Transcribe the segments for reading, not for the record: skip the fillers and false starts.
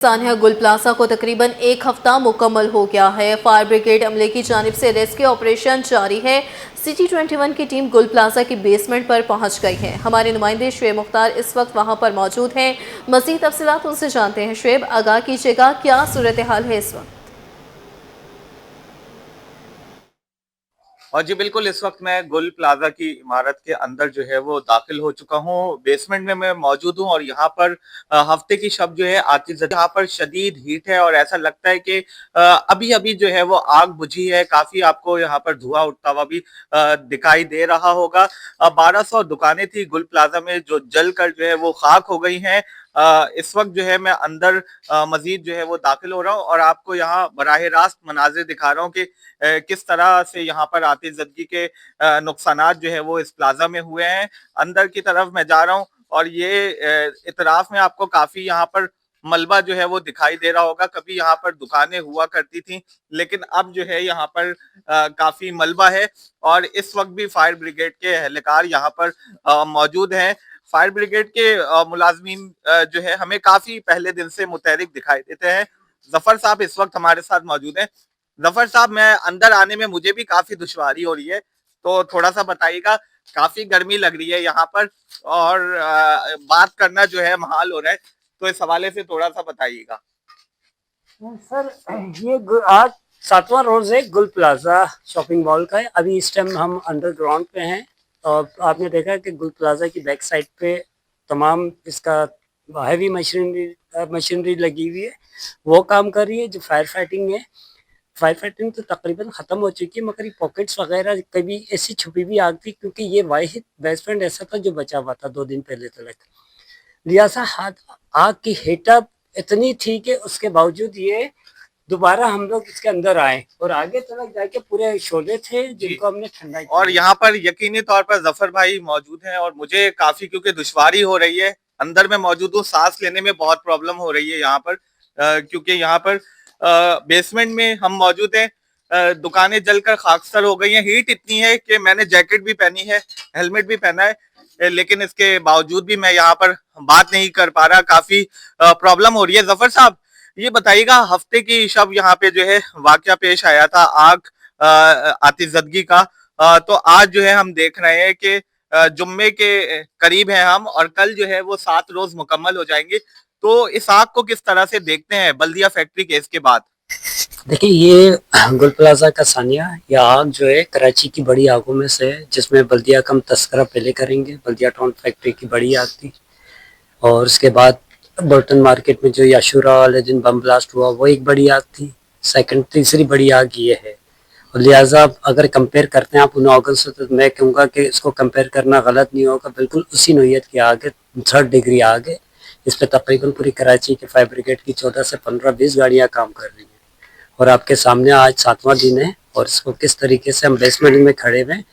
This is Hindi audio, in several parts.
सानिया गुल प्लाजा को तकरीबन एक हफ्ता मुकम्मल हो गया है। फायर ब्रिगेड अमले की जानिब से रेस्क्यू ऑपरेशन जारी है। सिटी 21 की टीम गुल प्लाजा की बेसमेंट पर पहुंच गई है। हमारे नुमाइंदे शुएब मुख्तार इस वक्त वहां पर मौजूद हैं। मज़ीद तफसीलात उनसे जानते हैं। शुएब, आगाह कीजिएगा, क्या सूरत हाल है इस वक्त? और जी बिल्कुल, इस वक्त मैं गुल प्लाजा की इमारत के अंदर जो है वो दाखिल हो चुका हूँ। बेसमेंट में मैं मौजूद हूँ और यहाँ पर हफ्ते की शब जो है आतिशबाजी, यहाँ पर शदीद हीट है और ऐसा लगता है कि अभी अभी जो है वो आग बुझी है। काफी आपको यहाँ पर धुआं उठता हुआ भी दिखाई दे रहा होगा। 1200 दुकानें थी गुल प्लाजा में जो जल कर जो है वो खाक हो गई हैं। इस वक्त जो है मैं अंदर मजीद जो है वो दाखिल हो रहा हूँ और आपको यहाँ बराह रास्त मनाजिर दिखा रहा हूँ कि किस तरह से यहाँ पर आतिशबाजी के नुकसानात जो है वो इस प्लाजा में हुए हैं। अंदर की तरफ मैं जा रहा हूँ और ये इतराफ में आपको काफी यहाँ पर मलबा जो है वो दिखाई दे रहा होगा। कभी यहाँ पर दुकानें हुआ करती थी, लेकिन अब जो है यहाँ पर काफी मलबा है और इस वक्त भी फायर ब्रिगेड के एहलकार यहाँ पर मौजूद हैं। फायर ब्रिगेड के मुलाजमीन जो है हमें काफी पहले दिन से मुतहरिक दिखाई देते हैं। जफर साहब इस वक्त हमारे साथ मौजूद हैं। जफर साहब, मैं अंदर आने में मुझे भी काफी दुश्वारी हो रही है, तो थोड़ा सा बताइएगा। काफी गर्मी लग रही है यहाँ पर और बात करना जो है महाल हो रहा है, तो इस हवाले से थोड़ा सा बताइएगा। सर, ये आज 7वां रोज है गुल प्लाजा शॉपिंग मॉल का है। अभी इस टाइम हम अंडरग्राउंड पे हैं और आपने देखा कि गुल प्लाजा की बैक साइड पे तमाम इसका हैवी मशीनरी लगी हुई है, वो काम कर रही है। जो फायर फाइटिंग तो तकरीबन ख़त्म हो चुकी है, मगर ये पॉकेट्स वगैरह कभी ऐसी छुपी हुई आग थी, क्योंकि ये वाहिद बेसमेंट ऐसा था जो बचा हुआ था 2 दिन पहले तक। लिहाजा आग की हीटअप इतनी थी कि उसके बावजूद ये दोबारा हम लोग इसके अंदर आए और आगे तक जाके पूरे शोले थे जिनको हमने ठंडा किया। और यहाँ पर यकीनी तौर पर जफर भाई मौजूद हैं और मुझे काफी क्योंकि दुश्वारी हो रही है। अंदर में मौजूद हूँ, सांस लेने में बहुत प्रॉब्लम हो रही है यहाँ पर क्योंकि यहाँ पर बेसमेंट में हम मौजूद हैं। दुकानें जलकर खाकसर हो गई हैं। हीट इतनी है कि मैंने जैकेट भी पहनी है, हेलमेट भी पहना है, लेकिन इसके बावजूद भी मैं यहाँ पर बात नहीं कर पा रहा। काफी प्रॉब्लम हो रही है। जफर साहब, ये बताइएगा, हफ्ते की शब यहाँ पे जो है वाकया पेश आया था आग आतिशबाजी का, तो आज जो है हम देख रहे हैं कि जुम्मे के करीब हैं हम और कल जो है वो 7 रोज मुकम्मल हो जाएंगे। तो इस आग को किस तरह से देखते हैं बल्दिया फैक्ट्री केस के बाद? देखिए, ये गुल प्लाजा का सानिया, यह आग जो है कराची की बड़ी आगों में से है, जिसमें बल्दिया का हम तस्करा पहले करेंगे। बल्दिया टाउन फैक्ट्री की बड़ी आग थी और उसके बाद बर्टन मार्केट में जो याशुरा वाले दिन बम ब्लास्ट हुआ वो एक बड़ी आग थी। तीसरी बड़ी आग ये है। और लिहाजा अगर कंपेयर करते हैं आप उन आगों से, तो मैं कहूँगा कि इसको कंपेयर करना गलत नहीं होगा। बिल्कुल उसी नोयत की आग है, 3rd डिग्री आग है। इस पर तकरीबन पूरी कराची के फायर ब्रिगेड की 14 से 15-20 गाड़ियाँ काम कर रही हैं और आपके सामने आज 7वां दिन है और इसको किस तरीके से हम बेसमेंट में खड़े हुए हैं।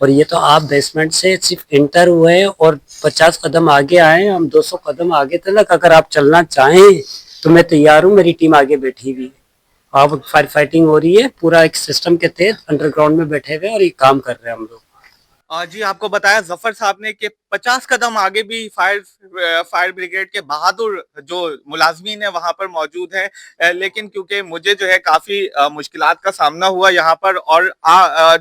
और ये तो आप बेसमेंट से सिर्फ इंटर हुए हैं और 50 कदम आगे आए हैं। हम 200 कदम आगे तक अगर आप चलना चाहें तो मैं तैयार हूँ, मेरी टीम आगे बैठी हुई है। अब फायर फाइटिंग हो रही है, पूरा एक सिस्टम के तहत अंडरग्राउंड में बैठे हुए और ये काम कर रहे हैं हम लोग। जी, आपको बताया जफर साहब ने कि 50 कदम आगे भी फायर ब्रिगेड के बहादुर जो मुलाजमीन है वहां पर मौजूद हैं। लेकिन क्योंकि मुझे जो है काफी मुश्किलात का सामना हुआ यहाँ पर और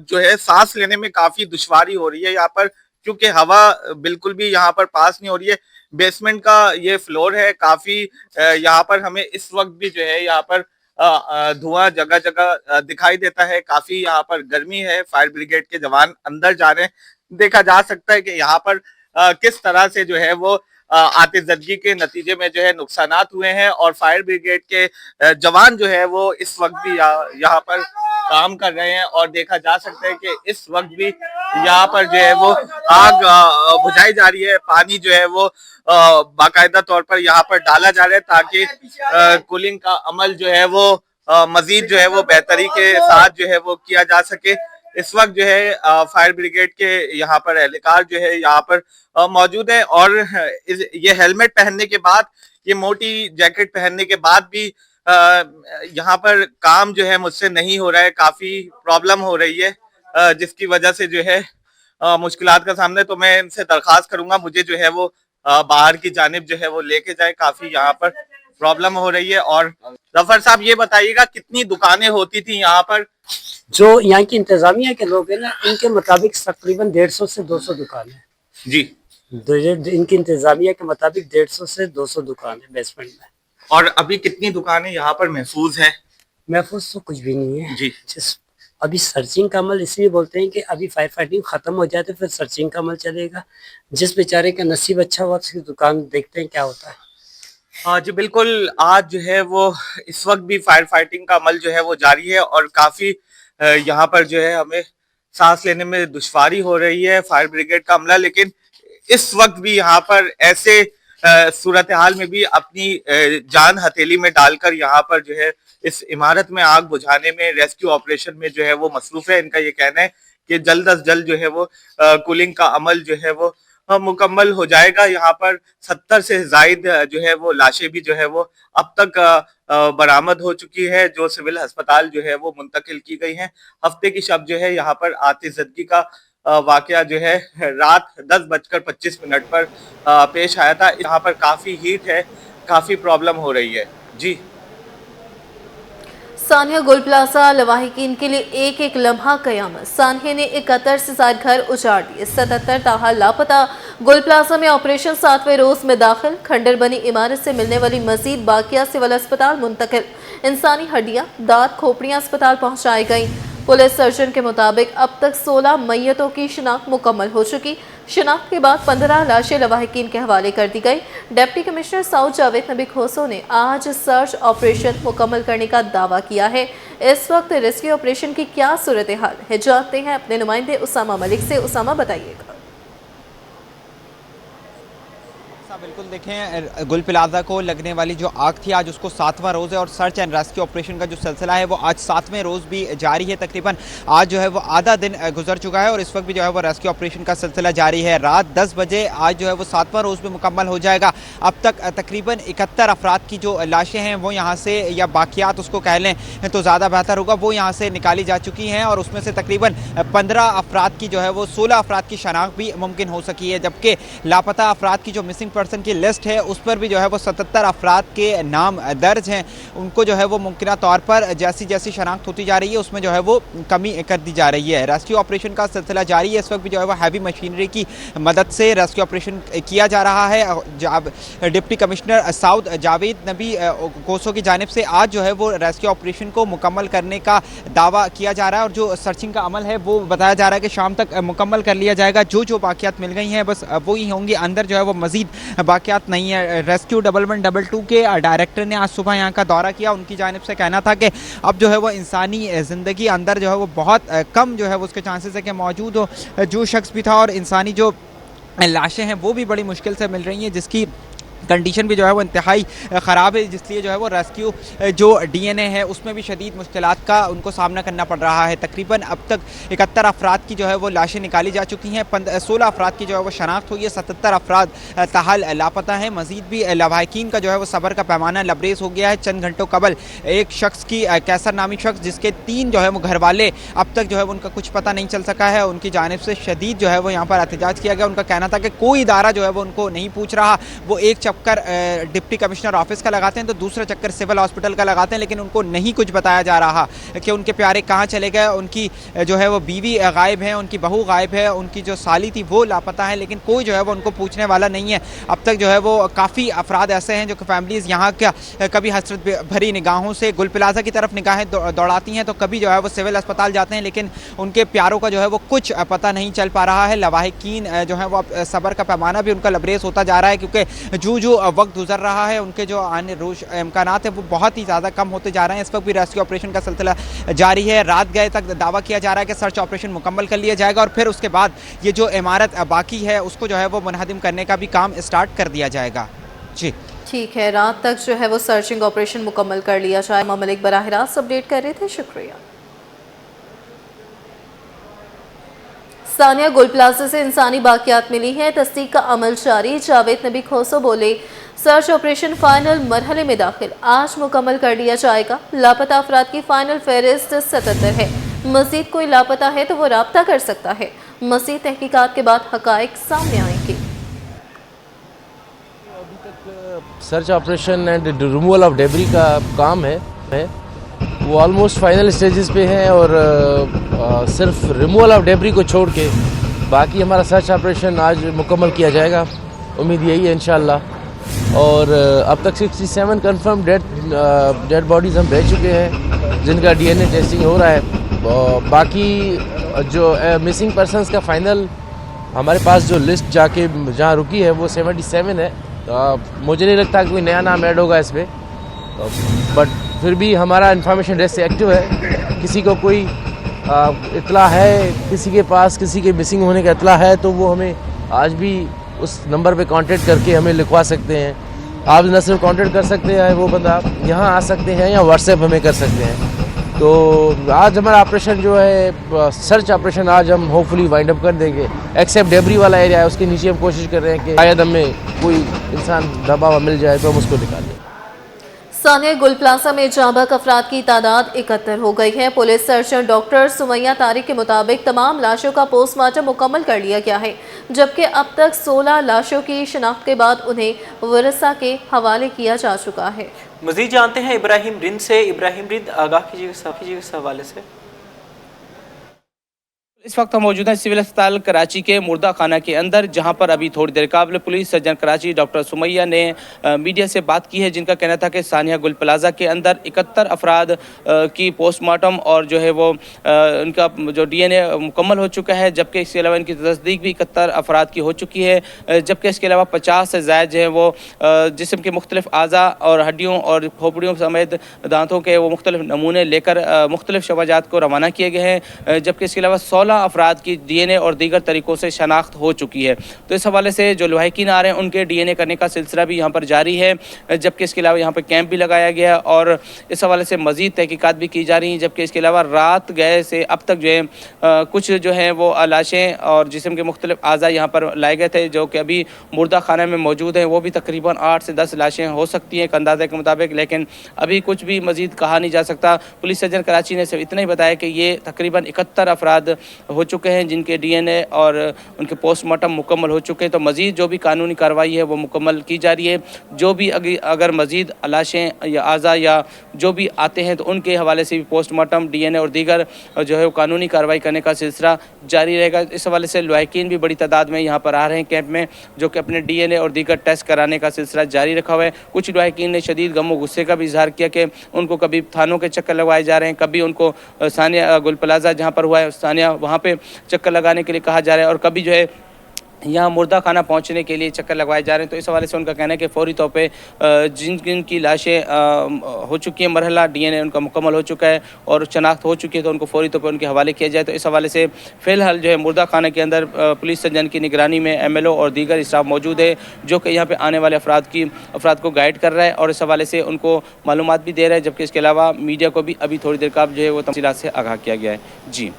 जो है सांस लेने में काफी दुश्वारी हो रही है यहाँ पर, क्योंकि हवा बिल्कुल भी यहाँ पर पास नहीं हो रही है। बेसमेंट का ये फ्लोर है, काफी यहाँ पर हमें इस वक्त भी जो है यहाँ पर धुआं जगह जगह दिखाई देता है। काफी यहाँ पर गर्मी है। फायर ब्रिगेड के जवान अंदर जा रहे हैं। देखा जा सकता है कि यहाँ पर किस तरह से जो है वो आतिशबाजी के नतीजे में जो है नुकसानात हुए हैं और फायर ब्रिगेड के जवान जो है वो इस वक्त भी यहाँ पर काम कर रहे हैं और देखा जा सकता है कि इस वक्त भी यहाँ पर जो है वो आग बुझाई जा रही है। पानी जो है वो बाकायदा तौर पर यहाँ पर डाला जा रहा है ताकि कूलिंग का अमल जो है वो मजीद जो है वो बेहतरी के साथ जो है वो किया जा सके। इस वक्त जो है फायर ब्रिगेड के यहाँ पर एहलकार जो है यहाँ पर मौजूद है और ये हेलमेट पहनने के बाद, ये मोटी जैकेट पहनने के बाद भी यहाँ पर काम जो है मुझसे नहीं हो रहा है। काफी प्रॉब्लम हो रही है जिसकी वजह से जो है मुश्किलात का सामने। तो मैं इनसे दरखास्त करूंगा मुझे जो है वो बाहर की जानिब जो है वो लेके जाए। काफी यहाँ पर प्रॉब्लम हो रही है। और जफर साहब ये बताइएगा कितनी दुकानें होती थी यहाँ पर? जो यहाँ की इंतजामिया के लोग हैं ना, इनके मुताबिक तकरीबन 150 से 200 दुकान है जी। इनकी इंतजामिया के मुताबिक 150 से 200 दुकान है बेसमेंट में। और अभी कितनी दुकानें यहाँ पर महफूज हैं? महफूज तो कुछ भी नहीं है जी। अभी सर्चिंग का अमल इसलिए बोलते हैं कि अभी फायर फाइटिंग खत्म हो जाए तो फिर सर्चिंग का अमल चलेगा। जिस बेचारे का नसीब अच्छा हुआ उसकी दुकान देखते हैं क्या होता है। हाँ जी बिल्कुल, आज जो है वो इस वक्त भी फायर फाइटिंग का अमल जो है वो जारी है और काफी यहाँ पर जो है हमें सांस लेने में दुश्वारी हो रही है फायर ब्रिगेड का अमला। लेकिन इस वक्त भी यहाँ पर ऐसे सूरत हाल में भी अपनी जान हथेली में डालकर यहाँ पर जो है इस इमारत में आग बुझाने में, रेस्क्यू ऑपरेशन में जो है वो मसरूफ है। इनका ये कहना है कि जल्द अज जल्द जो है वो कूलिंग का अमल जो है वो मुकम्मल हो जाएगा। यहाँ पर 70 से जायद जो है वो लाशें भी जो है वो अब तक बरामद हो चुकी है, जो सिविल अस्पताल जो है वो मुंतकिल की गई हैं। हफ्ते की शब जो है यहाँ पर आतिशज़दगी का वाकया जो है रात 10:25 पर पेश आया था। यहाँ पर काफी हीट है, काफी प्रॉब्लम हो रही है। जी। सानिया गुल प्लाजा लवाहिकीन के लिए एक एक लम्हा कयामत। सानिया ने 71 से ज्यादा घर उजाड़ दिए, 77 ताहाल लापता। गुल प्लाजा में ऑपरेशन 7वें रोज में दाखिल। खंडर बनी इमारत से मिलने वाली मजीद बाकिया सिविल अस्पताल मुंतकिल। इंसानी हड्डियां, दांत, खोपड़ियां अस्पताल पहुंचाई गई। पुलिस सर्जन के मुताबिक अब तक 16 मैयतों की शिनाख्त मुकम्मल हो चुकी। शिनाख्त के बाद 15 लाशें लवाहिकीन के हवाले कर दी गई। डिप्टी कमिश्नर साउथ जावेद नबी खोसो ने आज सर्च ऑपरेशन मुकम्मल करने का दावा किया है। इस वक्त रेस्क्यू ऑपरेशन की क्या सूरत हाल है, जानते हैं अपने नुमाइंदे उसामा मलिक से। उसामा बताइएगा। बिल्कुल देखें, गुल प्लाजा को लगने वाली जो आग थी आज उसको 7वां रोज़ है और सर्च एंड रेस्क्यू ऑपरेशन का जो सिलसिला है वो आज 7वें रोज़ भी जारी है। तकरीबन आज जो है वो आधा दिन गुजर चुका है और इस वक्त भी जो है वो रेस्क्यू ऑपरेशन का सिलसिला जारी है। रात 10 बजे आज जो है वो 7वां रोज़ भी मुकम्मल हो जाएगा। अब तक तकरीबन 71 अफराद की जो लाशें हैं वो यहाँ से, या बाकियात उसको कह लें तो ज़्यादा बेहतर होगा, वो यहाँ से निकाली जा चुकी हैं और उसमें से तकरीबन 15 अफराद की जो है वो 16 अफराद की शनाख्त भी मुमकिन हो सकी है। जबकि लापता अफराद की जो मिसिंग पर्सन की लिस्ट है उस पर भी जो है वो 77 अफराद के नाम दर्ज हैं। उनको जो है वो मुमकिन तौर पर जैसी जैसी शनाख्त होती जा रही है उसमें जो है वो कमी कर दी जा रही है। रेस्क्यू ऑपरेशन का सिलसिला जारी है। इस वक्त भी जो है वो हैवी मशीनरी की मदद से रेस्क्यू ऑपरेशन किया जा रहा है। डिप्टी कमिश्नर साउथ जावेद नबी कोसो की जानिब से आज जो है वो रेस्क्यू ऑपरेशन को मुकम्मल करने का दावा किया जा रहा है और जो सर्चिंग का अमल है वो बताया जा रहा है कि शाम तक मुकम्मल कर लिया जाएगा। जो जो बाकियात मिल गई हैं बस वो ही होंगी, अंदर जो है वो मजीद बाकियात नहीं है। रेस्क्यू 1122 के डायरेक्टर ने आज सुबह यहाँ का दौरा किया। उनकी जानिब से कहना था कि अब जो है वो इंसानी ज़िंदगी अंदर जो है वो बहुत कम जो है वो उसके चांसेस है कि मौजूद हो। जो शख्स भी था और इंसानी जो लाशें हैं वो भी बड़ी मुश्किल से मिल रही हैं, जिसकी कंडीशन भी जो है वो इंतहाई ख़राब है, जिसलिए जो है वो रेस्क्यू जो डीएनए है उसमें भी शदीद मुश्किलात का उनको सामना करना पड़ रहा है। तकरीबन अब तक 71 अफराद की जो है वो लाशें निकाली जा चुकी हैं, 16 अफराद की जो है वो शनाख्त हुई है, 77 अफराद ताहाल लापता हैं। मजीद भी लवाहिकीन का जो है वो सब्र का पैमाना लबरेज हो गया है। चंद घंटों कबल एक शख्स की, कैसर नामी शख्स, जिसके 3 जो है वो घर वाले अब तक जो है उनका कुछ पता नहीं चल सका है, उनकी जानिब से शदीद जो है वो यहाँ पर एहतजाज किया गया। उनका कहना था कि कोई इदारा जो है वो उनको नहीं पूछ रहा। वो एक चक्कर डिप्टी कमिश्नर ऑफिस का लगाते हैं तो दूसरा चक्कर सिविल हॉस्पिटल का लगाते हैं, लेकिन उनको नहीं कुछ बताया जा रहा कि उनके प्यारे कहाँ चले गए। उनकी जो है वो बीवी गायब है, उनकी बहू गायब है, उनकी जो साली थी वो लापता है, लेकिन कोई जो है वो उनको पूछने वाला नहीं है। अब तक जो है वो काफ़ी अफराद ऐसे हैं जो कि फैमिलीज़ यहाँ का कभी हसरत भरी निगाहों से गुल प्लाजा की तरफ निगाहें दौड़ाती हैं तो कभी जो है वो सिविल अस्पताल जाते हैं, लेकिन उनके प्यारों का जो है वो कुछ पता नहीं चल पा रहा है। लवाहिकीन जो है वो सब्र का पैमाना भी उनका लबरेज होता जा रहा है, क्योंकि जो वक्त गुजर रहा है उनके जो आने रोज इम्कानात है वो बहुत ही ज़्यादा कम होते जा रहे हैं। इस वक्त भी रेस्क्यू ऑपरेशन का सिलसिला जारी है। रात गए तक दावा किया जा रहा है कि सर्च ऑपरेशन मुकम्मल कर लिया जाएगा और फिर उसके बाद ये जो इमारत बाकी है उसको जो है वो मुनहदिम करने का भी काम स्टार्ट कर दिया जाएगा। जी ठीक है, रात तक जो है वो सर्चिंग ऑपरेशन मुकम्मल कर लिया जाए। मलिक बराह रास्त अपडेट कर रहे थे, शुक्रिया। सानिया गुल प्लाजा से इंसानी बाकियात मिली है, तस्दीक का अमल जारी। जावेद नबी खोसो बोले सर्च ऑपरेशन फाइनल मरहले में दाखिल, आज मुकम्मल कर लिया जाएगा। लापता अफराद की फाइनल फहरिस्त 77 है। मजीद कोई लापता है तो वो राब्ता कर सकता है। मज़ीद तहकीकात के बाद हकायक सामने आएंगे। अभी तक search operation and removal of debris का काम है वो ऑलमोस्ट फाइनल स्टेजेस पे है और सिर्फ रिमूवल ऑफ डेब्री को छोड़ के बाकी हमारा सर्च ऑपरेशन आज मुकम्मल किया जाएगा। उम्मीद यही है इंशाअल्लाह। और अब तक 67 कंफर्म डेड बॉडीज़ हम भेज चुके हैं जिनका DNA टेस्टिंग हो रहा है। बाकी जो मिसिंग पर्सनस का फाइनल हमारे पास जो लिस्ट जाके जहाँ रुकी है वो 77 है। मुझे नहीं लगता कि कोई नया नाम ऐड होगा इस पर, बट फिर भी हमारा इंफॉर्मेशन डेस्क एक्टिव है। किसी को कोई इतला है, किसी के पास किसी के मिसिंग होने का इतला है तो वो हमें आज भी उस नंबर पे कांटेक्ट करके हमें लिखवा सकते हैं। आप न सिर्फ कांटेक्ट कर सकते हैं, वो बंदा यहाँ आ सकते हैं या व्हाट्सएप हमें कर सकते हैं। तो आज हमारा ऑपरेशन जो है सर्च ऑपरेशन आज हम होपफुली वाइंड अप कर देंगे। एक्सेप्ट डेब्री वाला एरिया है उसके नीचे हम कोशिश कर रहे हैं कि शायद हमें कोई इंसान दबा हुआ मिल जाए तो हम उसको निकाल लें। सानिया गुल प्लाजा में जांबाक अफराद की तादाद 71 हो गई है। Police surgeon doctor Sumaiya Tariq के मुताबिक तमाम लाशों का पोस्टमार्टम मुकम्मल कर लिया गया है, जबकि अब तक 16 लाशों की शिनाख्त के बाद उन्हें वरसा के हवाले किया जा चुका है। मजीद जानते हैं इब्राहिम रिंद से। इब्राहिम रिंद, आगाह कीजिएगा इस हवाले से। इस वक्त हम मौजूद हैं सिविल अस्पताल कराची के मुर्दा खाना के अंदर, जहां पर अभी थोड़ी देर कबल police surgeon Karachi doctor Sumaiya ने मीडिया से बात की है, जिनका कहना था कि सानिया गुल प्लाजा के अंदर 71 अफराद की पोस्टमार्टम और जो है वो उनका जो DNA मुकम्मल हो चुका है, जबकि इसके अलावा इनकी तस्दीक भी 71 अफराद की हो चुकी है, जबकि इसके अलावा 50 से ज़ायद जो है वो जिस्म के मुख्तलिफ आज़ा और हड्डियों और खोपड़ियों समेत दांतों के वो मुख्तलिफ नमूने लेकर मुख्तलिफ शवाजात को रवाना किए गए हैं, जबकि इसके अलावा 16 अफराद की DNA और दीगर तरीक़ों से शनाख्त हो चुकी है। तो इस हवाले से जो लवाहिकीन आ रहे हैं उनके DNA करने का सिलसिला भी यहाँ पर जारी है, जबकि इसके अलावा यहाँ पर कैंप भी लगाया गया है और इस हवाले से मज़ीद तहकीकात भी की जा रही हैं। जबकि इसके अलावा रात गए से अब तक जो है कुछ जो है वो लाशें और जिस्म के मुख्तलिफ आज़ा यहाँ पर लाए गए थे, जो कि अभी मुर्दा खाना में मौजूद हैं। वो भी तकरीबन 8 से 10 लाशें हो सकती हैं एक अंदाजे के मुताबिक, लेकिन अभी कुछ भी मज़ीद कहा नहीं जा सकता। पुलिस सर्जन कराची ने सिर्फ इतना ही बताया कि ये तकरीबन 71 अफराद हो चुके हैं जिनके DNA और उनके पोस्टमार्टम मुकम्मल हो चुके हैं। तो मज़ीद जो भी कानूनी कार्रवाई है वो मुकम्मल की जा रही है। जो भी अगर मज़ीद लाशें या आज़ा या जो भी आते हैं तो उनके हवाले से भी पोस्टमार्टम, DNA और दीगर जो है वो कानूनी कार्रवाई करने का सिलसिला जारी रहेगा। इस हवाले से लवाहिकीन भी बड़ी तादाद में यहाँ पर आ रहे हैं कैंप में, जो कि अपने DNA और दीगर टेस्ट कराने का सिलसिला जारी रखा हुआ है। कुछ लवाहिकीन ने शदीद गम और गुस्से का भी इजहार किया कि उनको कभी थानों के चक्कर लगवाए जा रहे हैं, कभी उनको सानिया गुल प्लाजा जहाँ पर हुआ है सानिया वहाँ पे चक्कर लगाने के लिए कहा जा रहा है और कभी जो है यहाँ मुर्दा खाना पहुँचने के लिए चक्कर लगवाए जा रहे हैं। तो इस हवाले से उनका कहना है कि फौरी तौर पे जिन की लाशें हो चुकी हैं, मरहला DNA उनका मुकम्मल हो चुका है और शनाख्त हो चुकी है, तो उनको फौरी तौर पे उनके हवाले किया जाए। तो इस हवाले से फ़िलहाल जो है मुर्दा खाना के अंदर पुलिस सर्जन की निगरानी में MLO और दीगर स्टाफ मौजूद है, जो कि यहाँ पर आने वाले अफराद को गाइड कर रहा है और इस हवाले से उनको मालूमात भी दे रहा है। जबकि इसके अलावा मीडिया को भी अभी थोड़ी देर का जो है वो तफसीलात से आगाह किया गया है। जी।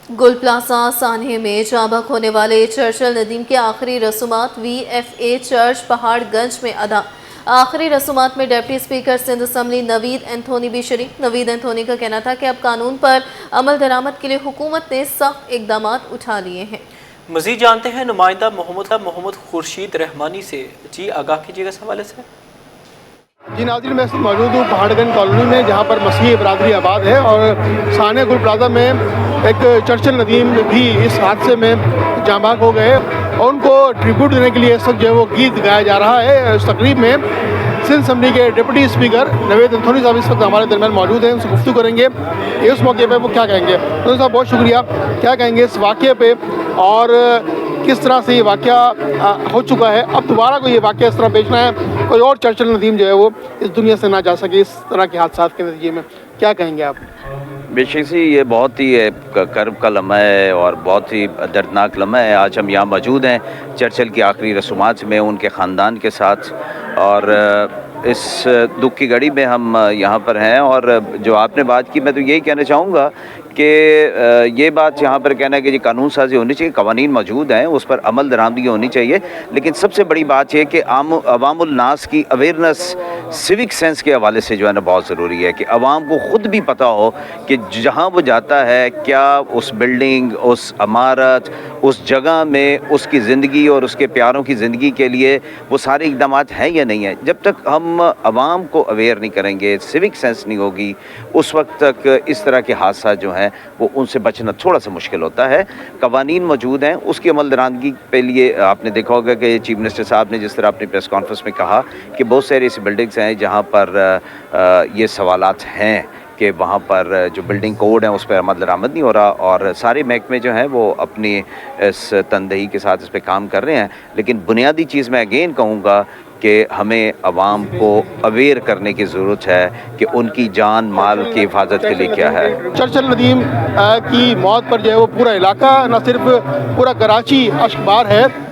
गुल प्लाजा सानिया में जांबाक होने वाले चर्चिल नदीम के आखिरी रसूमात VFA चर्च पहाड़गंज में अदा। आखिरी रसूमात में deputy speaker Sindh assembly Naveed Anthony भी शरीक। नवीद एंथोनी का कहना था कि अब कानून पर अमल दरामद के लिए हुकूमत ने सख्त इकदाम उठा लिए हैं। मजीद जानते हैं नुमाइंदा मोहम्मद खुर्शीद रहमानी से। जी, आगाह कीजिएगा इस हवाले से। जी नाज़रीन, मैं मौजूद हूँ पहाड़गंज कॉलोनी में, जहाँ पर मसीही बरादरी आबाद है और सानिया गुल प्लाजा में एक चर्चिल नदीम भी इस हादसे में जांबाक हो गए और उनको ट्रिब्यूट देने के लिए इस वक्त जो है वो गीत गाया जा रहा है। इस तकरीब में सिंध असम्बली के डिप्टी स्पीकर नवीद एंथोनी साहब इस वक्त हमारे दरमियान मौजूद हैं, उनसे गुफ्तगू करेंगे। इस मौके पर वो क्या कहेंगे। तो साहब बहुत शुक्रिया, क्या कहेंगे इस वाक़े पे और किस तरह से ये वाक़या हो चुका है, अब दोबारा कोई ये वाक़या इस तरह पेश ना है, कोई और चर्चिल नदीम जो है वो इस दुनिया से ना जा सके इस तरह के हादसा के नतीजे में, क्या कहेंगे आप। बेशक से ये बहुत ही कर्ब का लम्हा है और बहुत ही दर्दनाक लम्हा है। आज हम यहाँ मौजूद हैं चर्चिल की आखिरी रसूमात में उनके ख़ानदान के साथ और इस दुख की घड़ी में हम यहाँ पर हैं। और जो आपने बात की, मैं तो यही कहना चाहूँगा कि ये बात यहाँ पर कहना है कि जी कानून साजी होनी चाहिए, कवानीन मौजूद हैं, उस पर अमल दरामदगी होनी चाहिए, लेकिन सबसे बड़ी बात यह कि अवामुल नास की अवेयरनेस सिविक सेंस के हवाले से जो है ना बहुत ज़रूरी है कि अवाम को ख़ुद भी पता हो कि जहाँ वो जाता है क्या उस बिल्डिंग, उस इमारत, उस जगह में उसकी ज़िंदगी और उसके प्यारों की ज़िंदगी के लिए वो सारे इक़दाम हैं या नहीं है। जब तक हम अवाम को अवेयर नहीं करेंगे, सिविक सेंस नहीं होगी, उस वक्त तक इस तरह के हादसा जो हैं वो उनसे बचना थोड़ा सा मुश्किल होता है। कवानीन मौजूद हैं, उसकी अमल दरामदगी के लिए आपने देखा होगा कि चीफ मिनिस्टर साहब ने जिस तरह अपनी प्रेस कॉन्फ्रेंस में कहा कि बहुत सारी ऐसी बिल्डिंग्स हैं जहाँ पर ये सवालात हैं कि वहाँ पर जो बिल्डिंग कोड है उस पर अमल दरामद नहीं हो रहा और सारे महकमे जो हैं वो अपनी इस तनदही के साथ इस पर काम कर रहे हैं। लेकिन बुनियादी चीज़ मैं अगेन कहूँगा कि हमें अवाम को अवेयर करने की ज़रूरत है कि उनकी जान माल की हिफाजत के लिए क्या है। चर्चिल नदीम की मौत पर जो है वो पूरा इलाका, न सिर्फ पूरा कराची अश्कबार है।